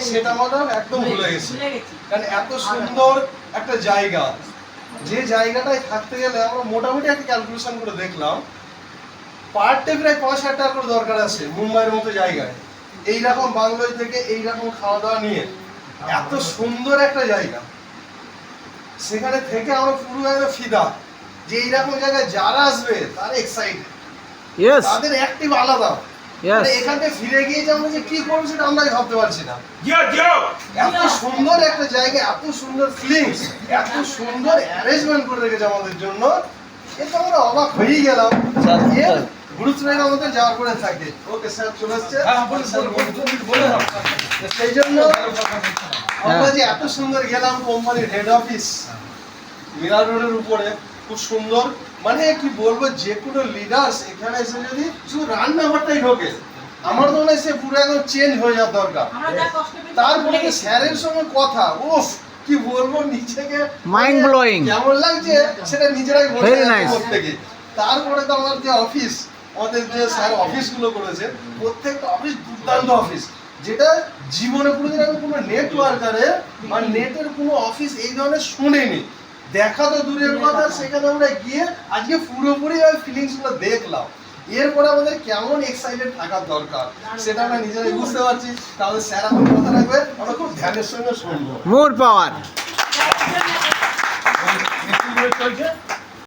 সেটা আমরা একদম ভুলে গেছি। কারণ এত সুন্দর একটা জায়গা, যে জায়গাটায় থাকতে গেলে আমরা মোটামুটি একটা ক্যালকুলেশন করে দেখলাম, পার ডে প্রায় ৫,০০০ টাকা করে দরকার আছে মুম্বাইয়ের মতো জায়গায়, এইরকম বাংলোয় থেকে এইরকম খাওয়া দাওয়া নিয়ে। এত সুন্দর একটা জায়গা, সেখানে থেকে আমরা পুরো একটা ফিদা যে এইরকম জায়গায় যারা আসবে তারা এক্সাইটেড, তাদের অ্যাক্টিভ আলাদা। এখান থেকে ফিরে গিয়ে যে আমরা যে কি করবো সেটা আমরা ভাবতে পারছি না। এত সুন্দর একটা জায়গা, এত সুন্দর ফিলিংস, এত সুন্দর অ্যারেঞ্জমেন্ট করে রেখেছে আমাদের জন্য, এটা আমরা অবাক হয়েই গেলাম। এর গুরুত্বটা আমাদের যাওয়ার পরে থাকে। ওকে স্যার চলে আসছে, সেই জন্য আমরা যে এত সুন্দর গেলাম কোম্পানির হেড অফিস মিরার রোডের উপরে, খুব সুন্দর। মানে কি বলবো, যে কোনো লিডার্স এখানে এসে যদি শুধু রান্নাঘরটাই ঢোকে, আমার তো মনে হয় সে পুরো একদম চেঞ্জ হয়ে যাওয়ার দরকার। তারপরে স্যারের সঙ্গে কথা, উফ কি বলবো, নিজেকে মাইন্ড ব্লোয়িং কেমন লাগছে সেটা নিজেরাই বলতে প্রত্যেকে। তারপরে তো আমার যে অফিস, আমাদের যে স্যার অফিসগুলো করেছে, প্রত্যেকটা অফিস দুর্দান্ত অফিস, যেটা জীবনে কোনোদিন আমি কোনো নেটওয়ার্কারে বা নেটের কোনো অফিস এই ধরনের শুনিনি। দেখা তো দূরের কথা, সেখানে আমরা গিয়ে আজকে পুরোপুরি ওই ফিলিংসগুলো দেখলাম। এরপরে আমাদের কেমন এক্সাইটেড থাকার দরকার সেটা আমরা নিজেরাই বুঝতে পারছি। তাহলে স্যার এখন কথা রাখবে, আমরা খুব ধ্যানের সঙ্গে শুনবো। মোর পাওয়ার